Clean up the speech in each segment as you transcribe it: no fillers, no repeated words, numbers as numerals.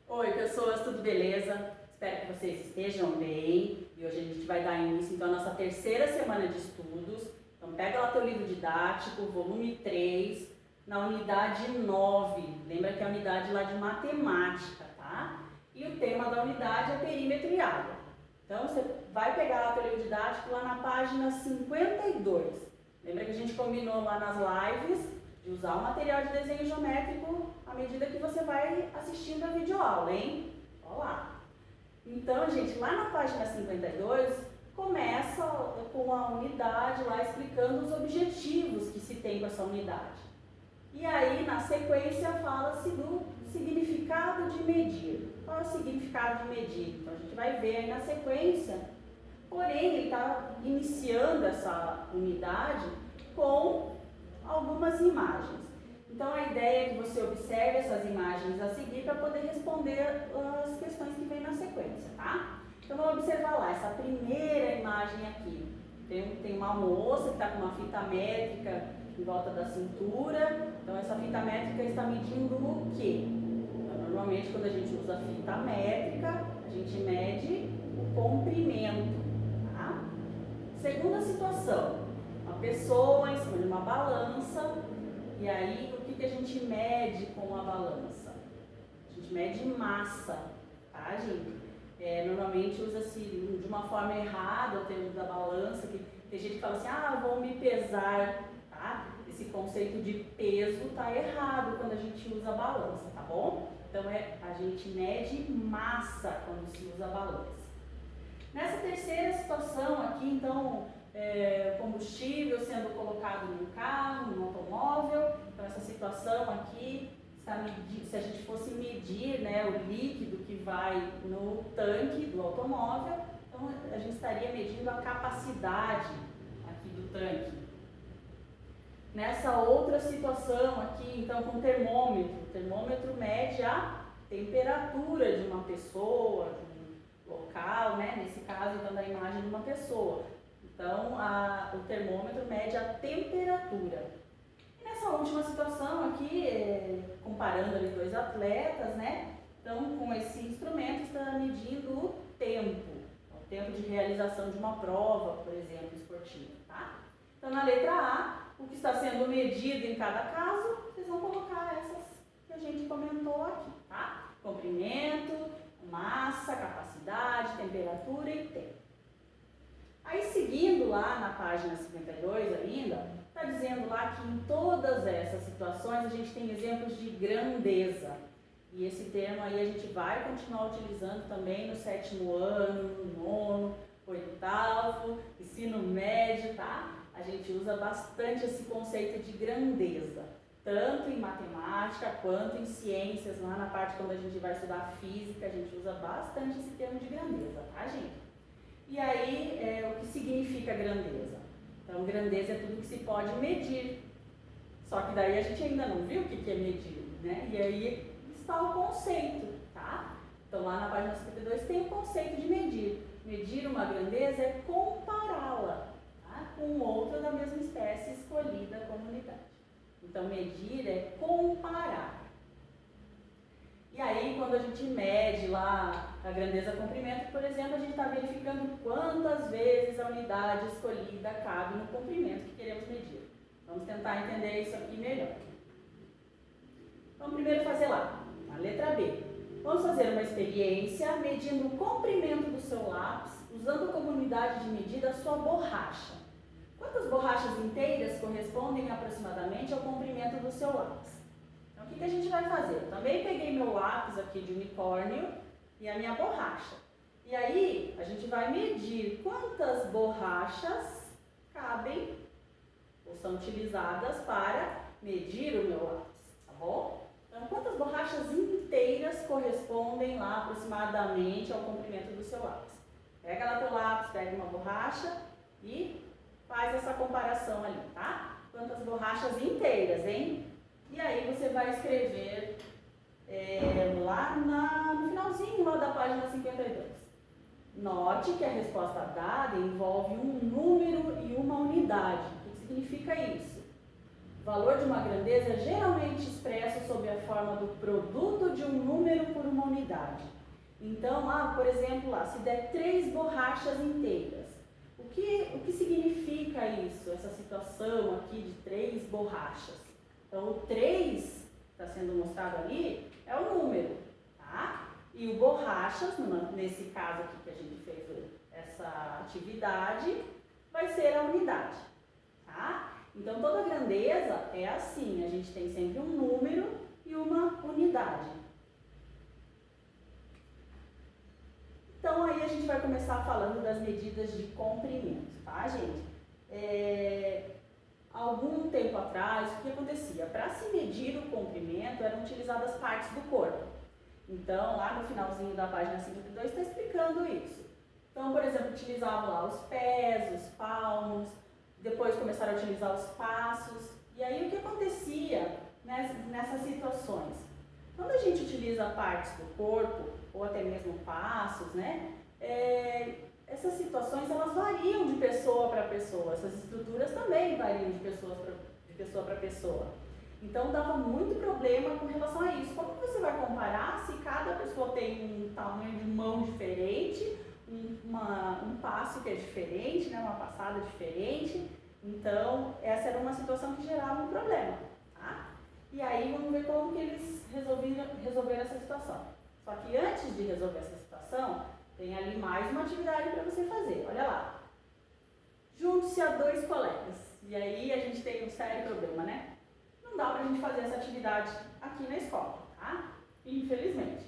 Oi, pessoas, tudo beleza? Espero que vocês estejam bem e hoje a gente vai dar início então à nossa terceira semana de estudos. Então pega lá teu livro didático, volume 3, na unidade 9, lembra que é a unidade lá de matemática, tá? E o tema da unidade é perímetro e área. Então você vai pegar lá teu livro didático lá na página 52. Lembra que a gente combinou lá nas lives de usar o material de desenho geométrico à medida que você vai assistindo a videoaula, hein? Olha lá. Então, gente, lá na página 52, começa com a unidade lá explicando os objetivos que se tem com essa unidade. E aí, na sequência, fala-se do significado de medir. Qual é o significado de medir? Então, a gente vai ver aí na sequência. Porém, ele está iniciando essa unidade com algumas imagens. Então, a ideia é que você observe essas imagens a seguir para poder responder as questões que vêm na sequência, tá? Então, vamos observar lá, essa primeira imagem aqui. Tem uma moça que está com uma fita métrica em volta da cintura. Então, essa fita métrica está medindo o quê? Então, normalmente, quando a gente usa fita métrica, a gente mede o comprimento, tá? Segunda situação, uma pessoa em cima de uma balança. E aí, o que a gente mede com a balança? A gente mede massa, tá, gente? Normalmente usa-se de uma forma errada o termo da balança, que tem gente que fala assim, vou me pesar, tá? Esse conceito de peso tá errado quando a gente usa a balança, tá bom? Então, a gente mede massa quando se usa a balança. Nessa terceira situação aqui, então, combustível sendo colocado num carro, num automóvel. Então, essa situação aqui está medindo, se a gente fosse medir, né, o líquido que vai no tanque do automóvel, então a gente estaria medindo a capacidade aqui do tanque. Nessa outra situação aqui, então, com o termômetro mede a temperatura de uma pessoa, de um local, né, nesse caso, então, da imagem de uma pessoa. Então, o termômetro mede a temperatura. E nessa última situação aqui, comparando ali dois atletas, né? Então, com esse instrumento está medindo o tempo de realização de uma prova, por exemplo, esportiva, tá? Então, na letra A, o que está sendo medido em cada caso, vocês vão colocar essas que a gente comentou aqui, tá? Comprimento, massa, capacidade, temperatura e tempo. Aí, seguindo lá na página 52 ainda, está dizendo lá que em todas essas situações a gente tem exemplos de grandeza. E esse termo aí a gente vai continuar utilizando também no 7º ano, no 9º, 8º, ensino médio, tá? A gente usa bastante esse conceito de grandeza, tanto em matemática quanto em ciências. Lá na parte quando a gente vai estudar física, a gente usa bastante esse termo de grandeza, tá, gente? E aí, o que significa grandeza? Então, grandeza é tudo que se pode medir. Só que daí a gente ainda não viu o que é medir, né? E aí está o conceito, tá? Então, lá na página 52 tem o conceito de medir. Medir uma grandeza é compará-la, tá, com outra da mesma espécie escolhida como unidade. Então, medir é comparar. E aí, quando a gente mede lá a grandeza comprimento, por exemplo, a gente está verificando quantas vezes a unidade escolhida cabe no comprimento que queremos medir. Vamos tentar entender isso aqui melhor. Vamos primeiro fazer lá, a letra B. Vamos fazer uma experiência medindo o comprimento do seu lápis, usando como unidade de medida a sua borracha. Quantas borrachas inteiras correspondem aproximadamente ao comprimento do seu lápis? Então, o que a gente vai fazer? Eu também peguei meu lápis aqui de unicórnio e a minha borracha. E aí, a gente vai medir quantas borrachas cabem ou são utilizadas para medir o meu lápis, tá bom? Então, quantas borrachas inteiras correspondem lá aproximadamente ao comprimento do seu lápis? Pega lá teu lápis, pega uma borracha e faz essa comparação ali, tá? Quantas borrachas inteiras, hein? E aí você vai escrever lá no finalzinho lá da página 52. Note que a resposta dada envolve um número e uma unidade. O que significa isso? O valor de uma grandeza é geralmente expresso sob a forma do produto de um número por uma unidade. Então, por exemplo, se der 3 borrachas inteiras, o que significa isso, essa situação aqui de 3 borrachas? Então, o 3 que está sendo mostrado ali é o número, tá? E o borrachas, nesse caso aqui que a gente fez essa atividade, vai ser a unidade, tá? Então, toda grandeza é assim, a gente tem sempre um número e uma unidade. Então, aí a gente vai começar falando das medidas de comprimento, tá, gente? Algum tempo atrás, o que acontecia? Para se medir o comprimento, eram utilizadas partes do corpo. Então, lá no finalzinho da página 52 está explicando isso. Então, por exemplo, utilizavam lá os pés, os palmos, depois começaram a utilizar os passos. E aí, o que acontecia nessas situações? Quando a gente utiliza partes do corpo, ou até mesmo passos, né? Essas situações, elas variam de pessoa para pessoa. Essas estruturas também variam de pessoa para pessoa. Então, dava muito problema com relação a isso. Como você vai comparar se cada pessoa tem um tamanho de mão diferente, um passo que é diferente, né? Uma passada diferente? Então, essa era uma situação que gerava um problema, tá? E aí, vamos ver como que eles resolveram essa situação. Só que antes de resolver essa situação, tem ali mais uma atividade para você fazer. Olha lá. Junte-se a 2 colegas. E aí a gente tem um sério problema, né? Não dá para a gente fazer essa atividade aqui na escola, tá? Infelizmente.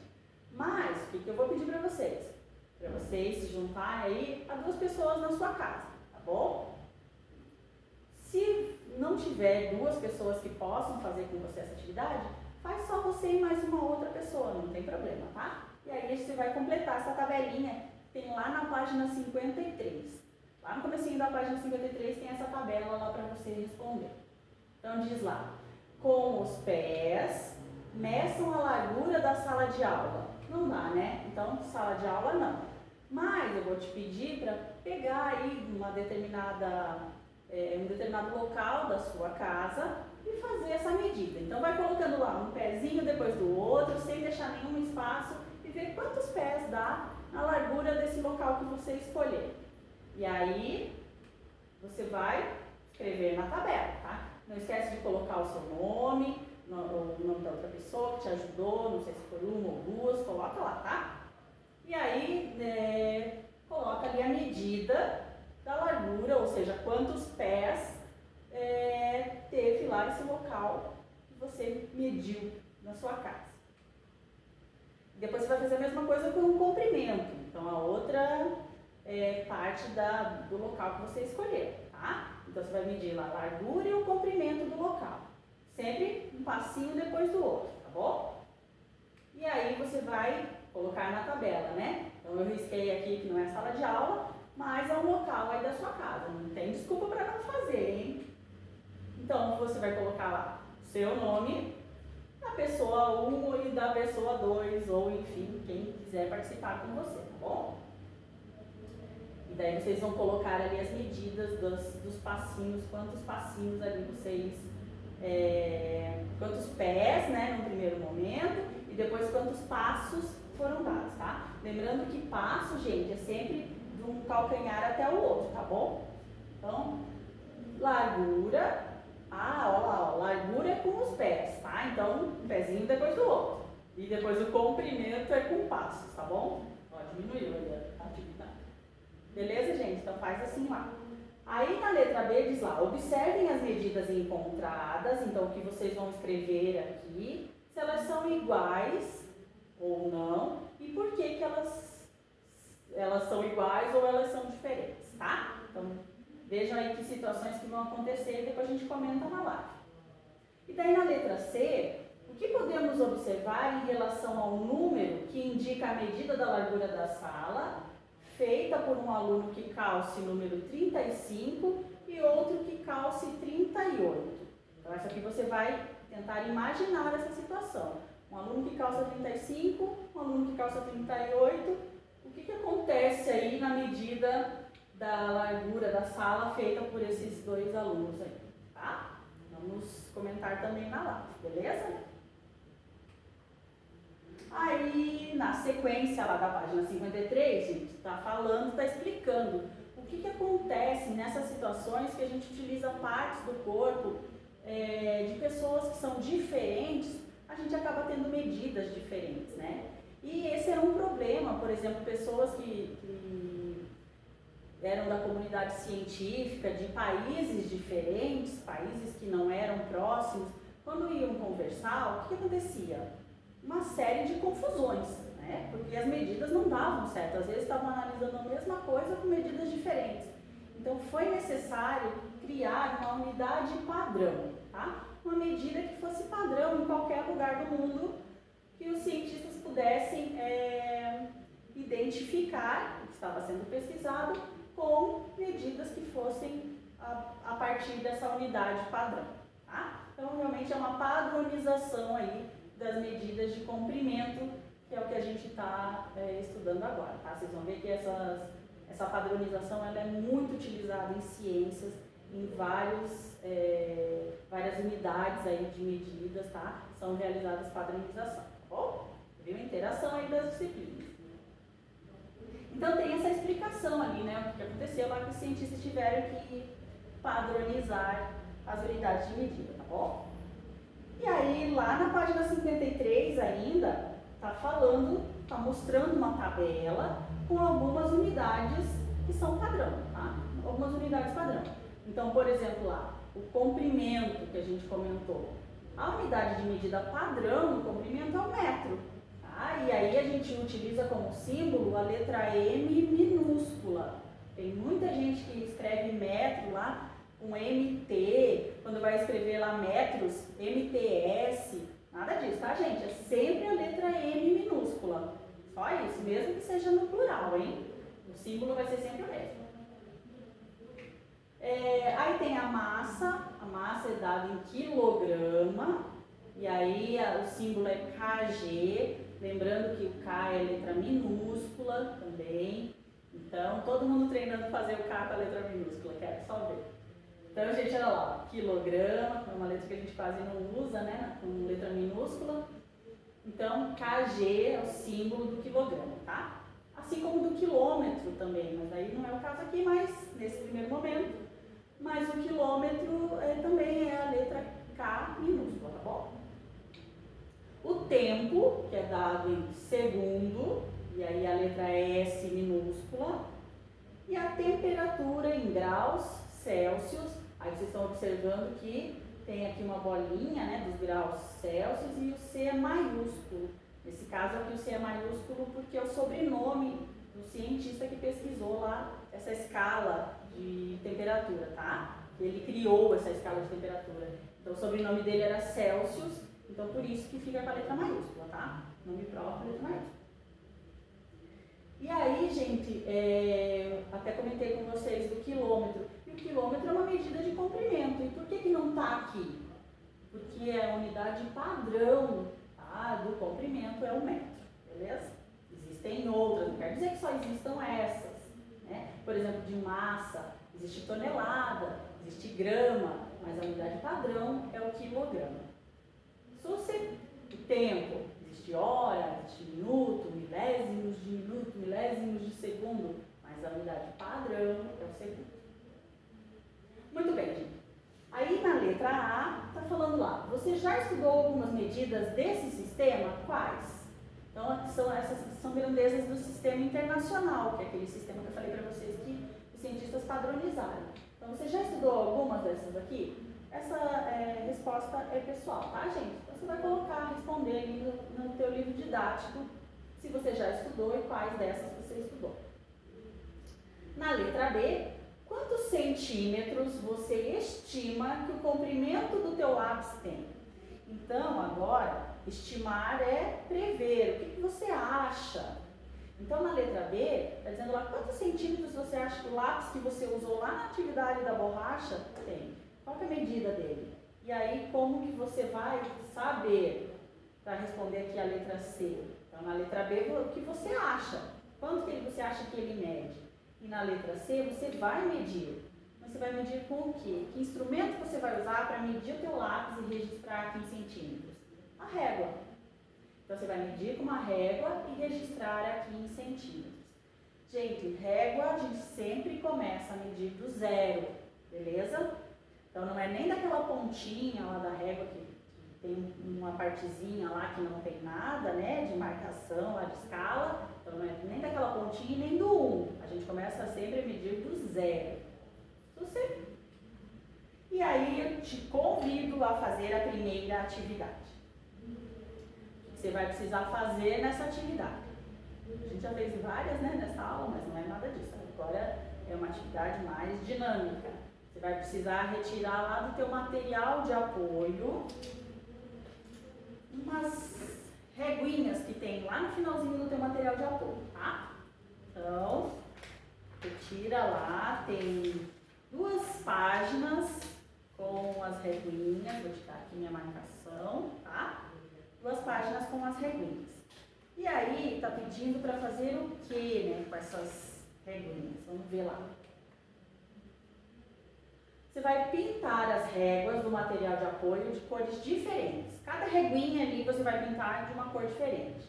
Mas, o que eu vou pedir para vocês? Para vocês se juntarem aí a 2 pessoas na sua casa, tá bom? Se não tiver 2 pessoas que possam fazer com você essa atividade, faz só você e mais uma outra pessoa, não tem problema, tá? E aí você vai completar essa tabelinha que tem lá na página 53. Lá no comecinho da página 53 tem essa tabela lá para você responder. Então diz lá, com os pés, meçam a largura da sala de aula. Não dá, né? Então, sala de aula não. Mas eu vou te pedir para pegar aí um determinado local da sua casa e fazer essa medida. Então, vai colocando lá um pezinho depois do outro, sem deixar nenhum espaço, e ver quantos pés dá a largura desse local que você escolher. E aí, você vai escrever na tabela, tá? Não esquece de colocar o seu nome, o nome da outra pessoa que te ajudou, não sei se foi 1 ou 2, coloca lá, tá? E aí, coloca ali a medida da largura, ou seja, quantos pés teve lá esse local que você mediu na sua casa. Depois você vai fazer a mesma coisa com o comprimento, então a outra parte do local que você escolher, tá? Então você vai medir lá a largura e o comprimento do local, sempre um passinho depois do outro, tá bom? E aí você vai colocar na tabela, né? Então eu risquei aqui que não é sala de aula, mas é um local aí da sua casa, não tem desculpa para não fazer, hein? Então você vai colocar lá seu nome, da pessoa 1 e da pessoa 2, ou enfim, quem quiser participar com você, tá bom? E daí vocês vão colocar ali as medidas dos passinhos, quantos passinhos ali vocês, quantos pés, né, no primeiro momento, e depois quantos passos foram dados, tá? Lembrando que passo, gente, é sempre de um calcanhar até o outro, tá bom? Então, largura, olha lá, largura é com os pés, tá? Então, um pezinho depois do outro. E depois o comprimento é com passos, tá bom? Ó, diminuiu aí a atividade. Beleza, gente? Então faz assim lá. Aí na letra B diz lá, observem as medidas encontradas, então o que vocês vão escrever aqui, se elas são iguais ou não, e por que elas são iguais ou elas são diferentes, tá? Então, vejam aí que situações que vão acontecer e depois a gente comenta na live. E daí na letra C, o que podemos observar em relação ao número que indica a medida da largura da sala, feita por um aluno que calce número 35 e outro que calce 38. Então, essa aqui você vai tentar imaginar essa situação. Um aluno que calça 35, um aluno que calça 38. O que acontece aí na medida da largura da sala feita por esses 2 alunos aí, tá? Então, Vamos comentar também na live, beleza? Aí, na sequência lá da página 53, gente, está falando, está explicando o que acontece nessas situações que a gente utiliza partes do corpo de pessoas que são diferentes, a gente acaba tendo medidas diferentes, né? E esse é um problema, por exemplo, pessoas que eram da comunidade científica, de países diferentes, países que não eram próximos, quando iam conversar, o que acontecia? Uma série de confusões, né? Porque as medidas não davam certo, às vezes estavam analisando a mesma coisa com medidas diferentes. Então foi necessário criar uma unidade padrão, tá? Uma medida que fosse padrão em qualquer lugar do mundo, que os cientistas pudessem identificar o que estava sendo pesquisado com medidas que fossem a partir dessa unidade padrão, tá? Então realmente é uma padronização aí das medidas de comprimento, que é o que a gente está estudando agora, tá? Vocês vão ver que essa padronização ela é muito utilizada em ciências, em várias unidades aí de medidas, tá? São realizadas padronização, tá bom? Viu? Interação aí das disciplinas. Então tem essa explicação ali, né? O que aconteceu lá que os cientistas tiveram que padronizar as unidades de medida, tá bom? E aí lá na página 53 ainda está mostrando uma tabela com algumas unidades que são padrão, tá? Algumas unidades padrão. Então, por exemplo, lá, o comprimento que a gente comentou. A unidade de medida padrão do comprimento é o metro. Tá? E aí a gente utiliza como símbolo a letra M minúscula. Tem muita gente que escreve metro lá com MT, quando vai escrever lá metros, MTS. Nada disso, tá, gente? É sempre a letra M minúscula. Só isso, mesmo que seja no plural, hein? O símbolo vai ser sempre o mesmo. Aí tem a massa é dada em quilograma, e aí o símbolo é kg, lembrando que o K é letra minúscula também, então todo mundo treinando fazer o K com a letra minúscula, quero só ver. Então, gente, olha lá, quilograma, é uma letra que a gente quase não usa, né, com letra minúscula, então kg é o símbolo do quilograma, tá? Assim como do quilômetro também, mas aí não é o caso aqui, mas nesse primeiro momento. Mas o quilômetro também é a letra K minúscula, tá bom? O tempo, que é dado em segundo, e aí a letra S minúscula. E a temperatura em graus Celsius, aí vocês estão observando que tem aqui uma bolinha, né, dos graus Celsius e o C é maiúsculo. Nesse caso aqui o C é maiúsculo porque é o sobrenome do cientista que pesquisou lá essa escala de temperatura, tá? Ele criou essa escala de temperatura. Então o sobrenome dele era Celsius, então por isso que fica com a letra maiúscula, tá? Nome próprio, letra maiúscula. E aí, gente, até comentei com vocês do quilômetro. E o quilômetro é uma medida de comprimento. E por que não está aqui? Porque a unidade padrão, tá, do comprimento é o metro, beleza? Existem outras, não quer dizer que só existam essas, né? Por exemplo, de massa, existe tonelada, existe grama, mas a unidade padrão é o quilograma. Se você, o tempo, existe hora, existe minuto, milésimos de minuto, milésimos de segundo, mas a unidade padrão é o segundo. Muito bem, gente. Aí na letra A, está falando lá, você já estudou algumas medidas desse sistema? Quais? Então, essas são grandezas do sistema internacional, que é aquele sistema que eu falei para vocês que os cientistas padronizaram. Então, você já estudou algumas dessas aqui? Essa resposta é pessoal, tá, gente? Então, você vai colocar, responder ali no teu livro didático, se você já estudou e quais dessas você estudou. Na letra B, quantos centímetros você estima que o comprimento do teu lápis tem? Então, agora, estimar é prever. O que você acha? Então, na letra B, está dizendo lá quantos centímetros você acha que o lápis que você usou lá na atividade da borracha tem? Qual que é a medida dele? E aí, como que você vai saber para responder aqui a letra C? Então, na letra B, o que você acha? Quanto que você acha que ele mede? E na letra C, você vai medir. Você vai medir com o quê? Que instrumento você vai usar para medir o teu lápis e registrar aqui em centímetros? A régua. Então, você vai medir com uma régua e registrar aqui em centímetros. Gente, régua a gente sempre começa a medir do zero, beleza? Então, não é nem daquela pontinha lá da régua que tem uma partezinha lá que não tem nada, né, de marcação, lá de escala. Então, não é nem daquela pontinha nem do 1. A gente começa sempre a medir do zero. E aí, eu te convido a fazer a primeira atividade. Você vai precisar fazer nessa atividade. A gente já fez várias, né, nessa aula, mas não é nada disso. Agora é uma atividade mais dinâmica. Você vai precisar retirar lá do teu material de apoio umas reguinhas que tem lá no finalzinho do teu material de apoio, tá? Então, retira lá, tem 2 páginas com as reguinhas. Vou tirar aqui minha marcação, tá? 2 páginas com as reguinhas. E aí, tá pedindo para fazer o que, né, com essas reguinhas? Vamos ver lá. Você vai pintar as réguas do material de apoio de cores diferentes. Cada reguinha ali você vai pintar de uma cor diferente.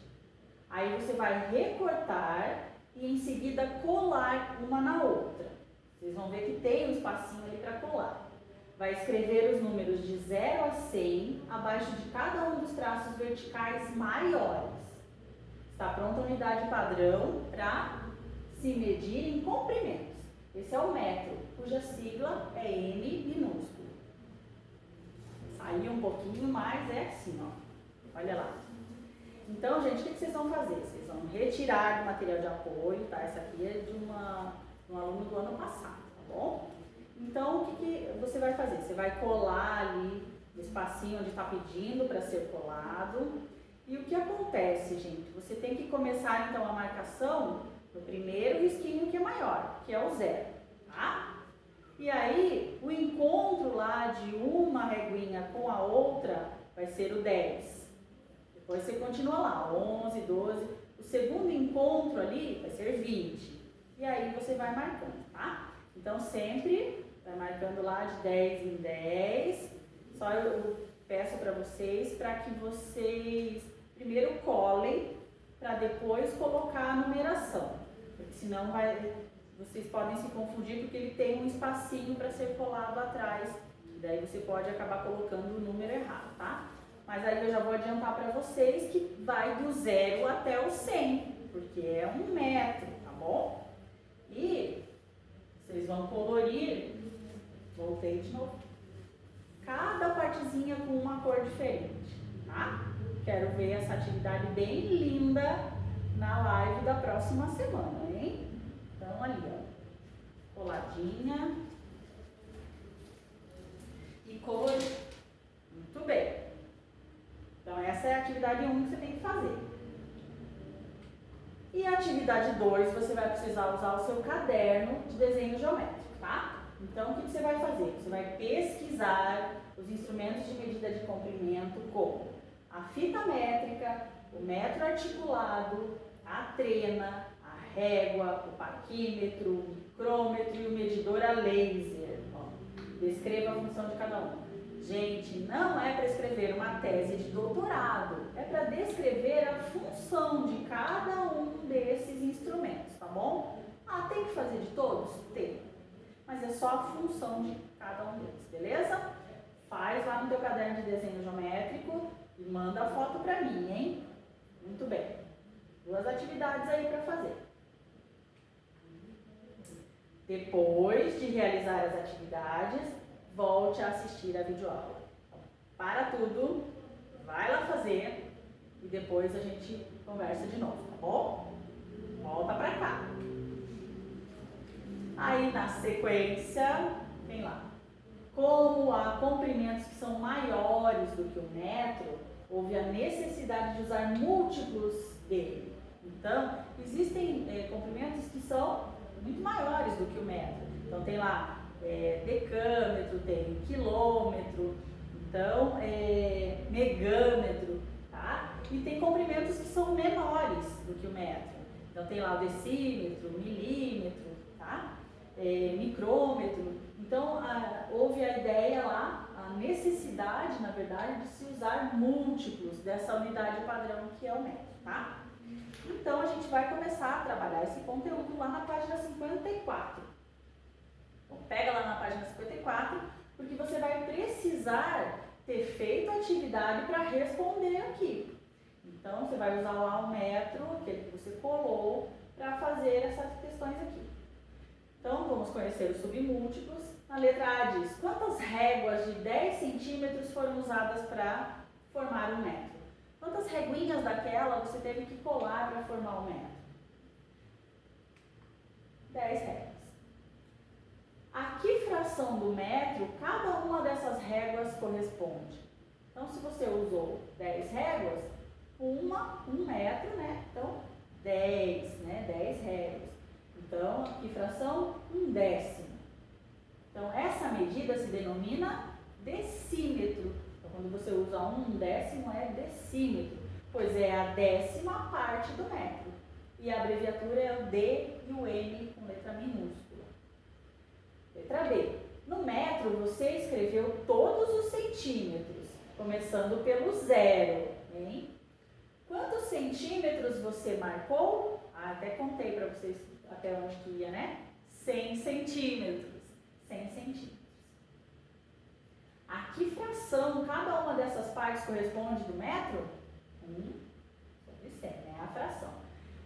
Aí você vai recortar e em seguida colar uma na outra. Vocês vão ver que tem um espacinho ali para colar. Vai escrever os números de 0 a 100 abaixo de cada um dos traços verticais maiores. Está pronta a unidade padrão para se medir em comprimentos. Esse é o metro, cuja sigla é M minúsculo. Saiu um pouquinho, mas é assim, ó. Olha lá. Então, gente, o que vocês vão fazer? Vocês vão retirar do material de apoio, tá? Essa aqui é de um aluno do ano passado, tá bom? Então, o que você vai fazer? Você vai colar ali no espacinho onde está pedindo para ser colado. E o que acontece, gente? Você tem que começar, então, a marcação no primeiro risquinho que é maior, que é o 0, tá? E aí, o encontro lá de uma reguinha com a outra vai ser o 10. Depois você continua lá, 11, 12. O segundo encontro ali vai ser 20. E aí você vai marcando, tá? Então, sempre vai marcando lá de 10 em 10. Só eu peço para vocês, para que vocês primeiro colhem, para depois colocar a numeração. Porque senão vocês podem se confundir, porque ele tem um espacinho para ser colado atrás. E daí você pode acabar colocando o número errado, tá? Mas aí eu já vou adiantar para vocês que vai do 0 até o 100, porque é 1 metro, tá bom? E vocês vão colorir, voltei de novo, cada partezinha com uma cor diferente, tá? Quero ver essa atividade bem linda na live da próxima semana, hein? Então, ali, ó, coladinha e colorir. Muito bem. Então, essa é a atividade 1 que você tem que fazer. E a atividade 2, você vai precisar usar o seu caderno de desenho geométrico, tá? Então, o que você vai fazer? Você vai pesquisar os instrumentos de medida de comprimento como a fita métrica, o metro articulado, a trena, a régua, o paquímetro, o micrômetro e o medidor a laser. Ó, descreva a função de cada um. Gente, não é para escrever uma tese de doutorado, é para descrever a função de cada um desses instrumentos, tá bom? Ah, tem que fazer de todos? Tem. Mas é só a função de cada um deles, beleza? Faz lá no teu caderno de desenho geométrico e manda a foto para mim, hein? Muito bem. 2 atividades aí para fazer. Depois de realizar as atividades, volte a assistir a videoaula. Para tudo, vai lá fazer e depois a gente conversa de novo, tá bom? Volta para cá. Aí na sequência, vem lá. Como há comprimentos que são maiores do que 1 metro, houve a necessidade de usar múltiplos dele. Então, existem comprimentos que são muito maiores do que 1 metro. Então, tem lá decâmetro, tem quilômetro, então, megâmetro, tá? E tem comprimentos que são menores do que 1 metro. Então, tem lá o decímetro, milímetro, tá? Micrômetro. Então, houve a ideia lá, a necessidade, na verdade, de se usar múltiplos dessa unidade padrão que é o metro, tá? Então, a gente vai começar a trabalhar esse conteúdo lá na página 54. Então, pega lá na página 54, porque você vai precisar ter feito a atividade para responder aqui. Então, você vai usar lá o metro, aquele que você colou, para fazer essas questões aqui. Então, vamos conhecer os submúltiplos. Na letra A diz, quantas réguas de 10 centímetros foram usadas para formar um metro? Quantas reguinhas daquela você teve que colar para formar um metro? 10 réguas. A que fração do metro cada uma dessas réguas corresponde? Então, se você usou 10 réguas, um metro, né? Então, 10, né? 10 réguas. Então, que fração? 1/10. Então, essa medida se denomina decímetro. Então, quando você usa 1/10 é decímetro, pois é a 10ª parte do metro. E a abreviatura é o D e o M com letra minúscula. Letra B. No metro, você escreveu todos os centímetros, começando pelo 0, hein? Quantos centímetros você marcou? Até contei para vocês até onde que ia, né? 100 centímetros. 100 centímetros. A que fração cada uma dessas partes corresponde do metro? 1/100, né? A fração.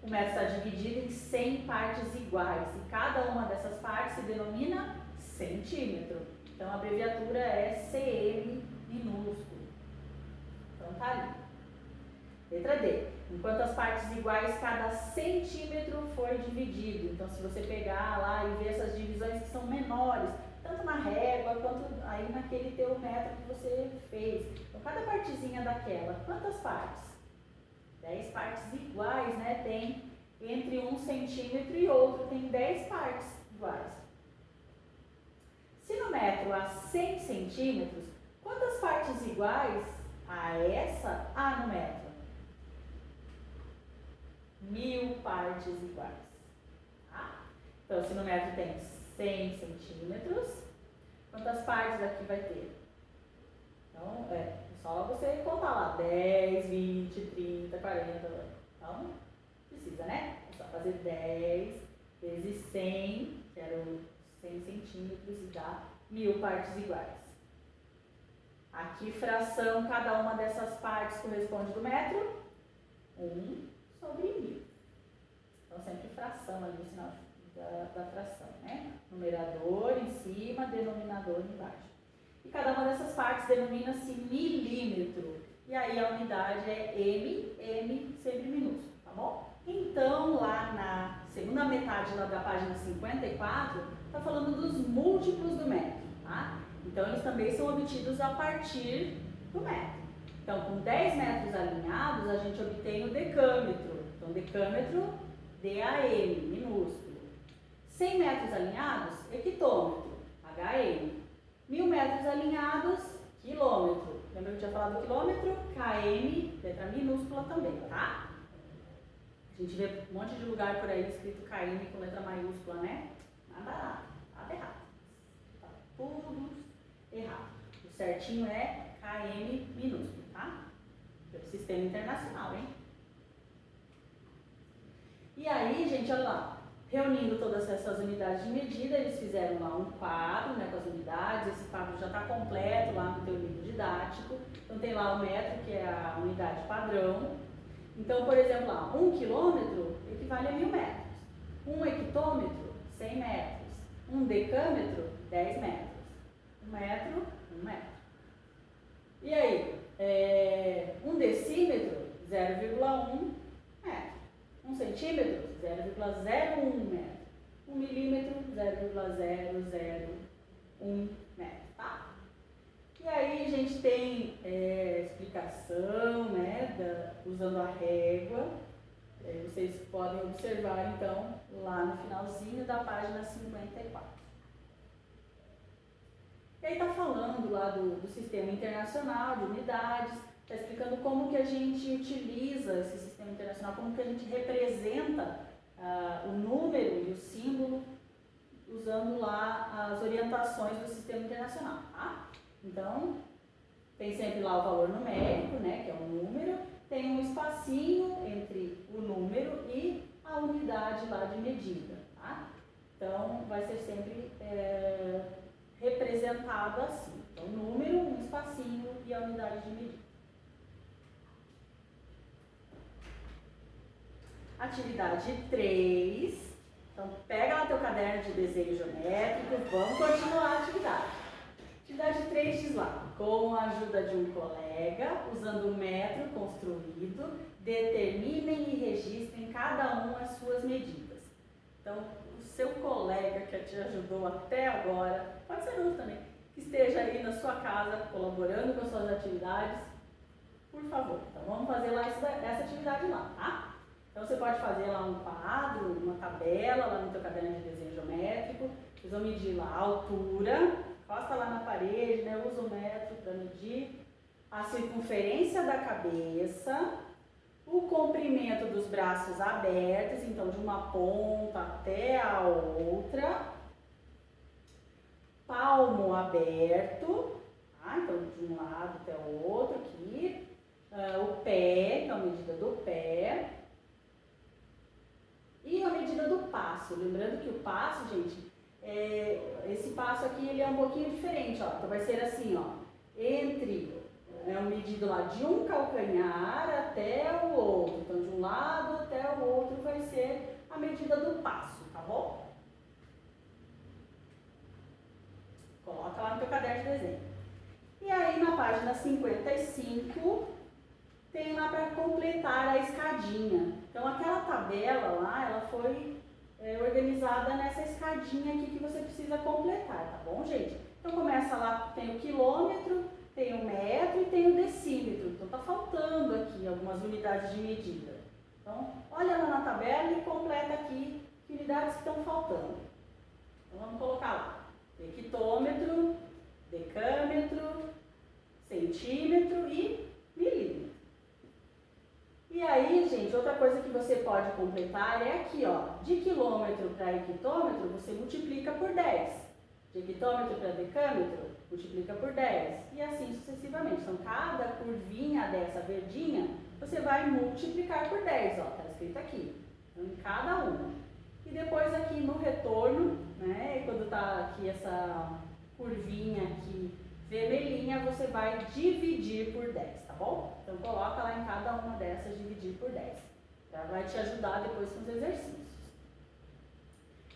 O metro está dividido em 100 partes iguais e cada uma dessas partes se denomina centímetro. Então, a abreviatura é CM minúsculo. Então, tá ali. Letra D. Em quantas partes iguais cada centímetro foi dividido. Então, se você pegar lá e ver essas divisões que são menores, tanto na régua quanto aí naquele teu metro que você fez. Então, cada partezinha daquela, quantas partes? 10 partes iguais, né? Tem entre 1 centímetro e outro, tem 10 partes iguais. Se no metro há 100 centímetros, quantas partes iguais a essa há no metro? 1000 partes iguais. Tá? Então, se no metro tem 100 centímetros, quantas partes aqui vai ter? Então, só você contar lá, 10, 20, 30, 40, então, precisa, né? É só fazer 10 vezes 100, que eram 100 centímetros, e dá 1000 partes iguais. A que fração cada uma dessas partes corresponde do metro? 1/1000. Então, sempre fração ali no final da fração, né? Numerador em cima, denominador embaixo. E cada uma dessas partes denomina-se milímetro. E aí a unidade é M sempre minúsculo, tá bom? Então, lá na segunda metade lá da página 54, está falando dos múltiplos do metro, tá? Então, eles também são obtidos a partir do metro. Então, com 10 metros alinhados, a gente obtém o decâmetro. Então, decâmetro, DAM, minúsculo. 100 metros alinhados, hectômetro, HM. 1000 metros alinhados, quilômetro. Lembra que eu tinha falado do quilômetro? KM, letra minúscula também, tá? A gente vê um monte de lugar por aí escrito KM com letra maiúscula, né? Nada errado, nada errado. Tá tudo errado. O certinho é KM minúsculo, tá? Pelo sistema internacional, hein? E aí, gente, olha lá. Reunindo todas essas unidades de medida, eles fizeram lá um quadro, né, com as unidades. Esse quadro já está completo lá no teu livro didático. Então, tem lá o metro, que é a unidade padrão. Então, por exemplo, lá, 1 quilômetro equivale a 1000 metros. 1 hectômetro, 100 metros. 1 decâmetro, 10 metros. 1 metro, 1 metro. E aí, 1 decímetro, 0,1 metro. 1 centímetro, 0,01 metro. 1 milímetro, 0,001 metro, tá? E aí a gente tem explicação, né, usando a régua. Vocês podem observar, então, lá no finalzinho da página 54. E aí está falando lá do Sistema Internacional de Unidades, está explicando como que a gente utiliza esse Sistema Internacional, como que a gente representa o número e o símbolo usando lá as orientações do Sistema Internacional, tá? Então, tem sempre lá o valor numérico, né, que é um número, tem um espacinho entre o número e a unidade lá de medida, tá? Então, vai ser sempre representado assim. Então, número, um espacinho e a unidade de medida. Atividade 3. Então, pega lá teu caderno de desenho geométrico, vamos continuar a atividade. Atividade 3 diz lá: com a ajuda de um colega, usando um metro construído, determinem e registrem cada um as suas medidas. Então, o seu colega que te ajudou até agora, pode ser outro também, que esteja aí na sua casa colaborando com as suas atividades, por favor. Então, vamos fazer lá essa atividade lá, tá? Então, você pode fazer lá um quadro, uma tabela, lá no teu caderno de desenho geométrico. Vocês vão medir lá a altura, encosta lá na parede, né? Usa o metro para medir a circunferência da cabeça, o comprimento dos braços abertos, então de uma ponta até a outra, palmo aberto, tá? Então de um lado até o outro aqui, o pé, então a medida do pé, e a medida do passo. Lembrando que o passo, gente, esse passo aqui ele é um pouquinho diferente, ó. Então vai ser assim, ó, o medido lá de um calcanhar até o outro. Então de um lado até o outro vai ser a medida do passo, tá bom? Coloca lá no teu caderno de desenho. E aí na página 55 tem lá para completar a escadinha. Então aquela tabela lá, ela foi organizada nessa escadinha aqui que você precisa completar, tá bom, gente? Então começa lá, tem o quilômetro, tem o metro e tem o decímetro. Então tá faltando aqui algumas unidades de medida. Então olha lá na tabela e completa aqui que unidades que estão faltando. Então vamos colocar lá: hectômetro, decâmetro, centímetro e milímetro. E aí, gente, outra coisa que você pode completar é aqui, ó, de quilômetro para hectômetro, você multiplica por 10. De hectômetro para decâmetro, multiplica por 10. E assim sucessivamente. Então, cada curvinha dessa verdinha, você vai multiplicar por 10, ó, tá escrito aqui. Então, em cada uma. E depois aqui no retorno, né, quando tá aqui essa curvinha aqui vermelhinha, você vai dividir por 10, tá bom? Então coloca lá em cada uma dessas, dividir por 10. Já vai te ajudar depois com os exercícios.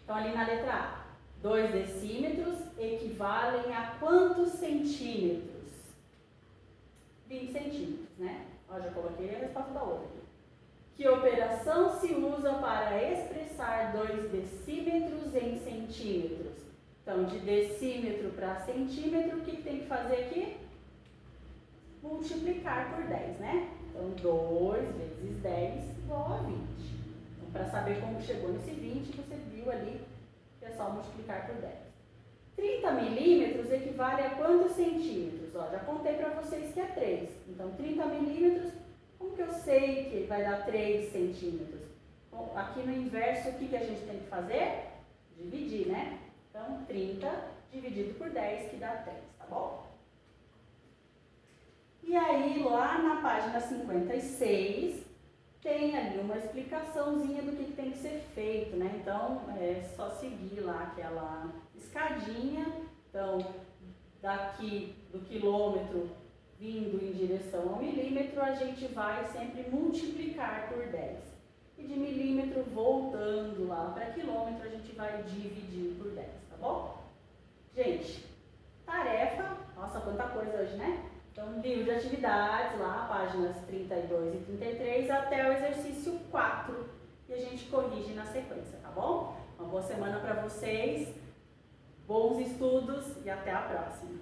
Então ali na letra A, 2 decímetros equivalem a quantos centímetros? 20 centímetros, né? Ó, já coloquei a resposta da outra aqui. Que operação se usa para expressar 2 decímetros em centímetros? Então, de decímetro para centímetro, o que tem que fazer aqui? Multiplicar por 10, né? Então, 2 vezes 10 igual a 20. Então, para saber como chegou nesse 20, você viu ali que é só multiplicar por 10. 30 milímetros equivale a quantos centímetros? Ó, já contei para vocês que é 3. Então, 30 milímetros, como que eu sei que vai dar 3 centímetros? Bom, aqui no inverso, o que a gente tem que fazer? Dividir, né? Então, 30 dividido por 10, que dá 3, tá bom? E aí, lá na página 56, tem ali uma explicaçãozinha do que tem que ser feito, né? Então, é só seguir lá aquela escadinha. Então, daqui do quilômetro vindo em direção ao milímetro, a gente vai sempre multiplicar por 10. E de milímetro voltando lá para quilômetro, a gente vai dividir por 10, tá bom? Gente, tarefa, nossa, quanta coisa hoje, né? Então, livro de atividades lá, páginas 32 e 33 até o exercício 4 e a gente corrige na sequência, tá bom? Uma boa semana para vocês, bons estudos e até a próxima!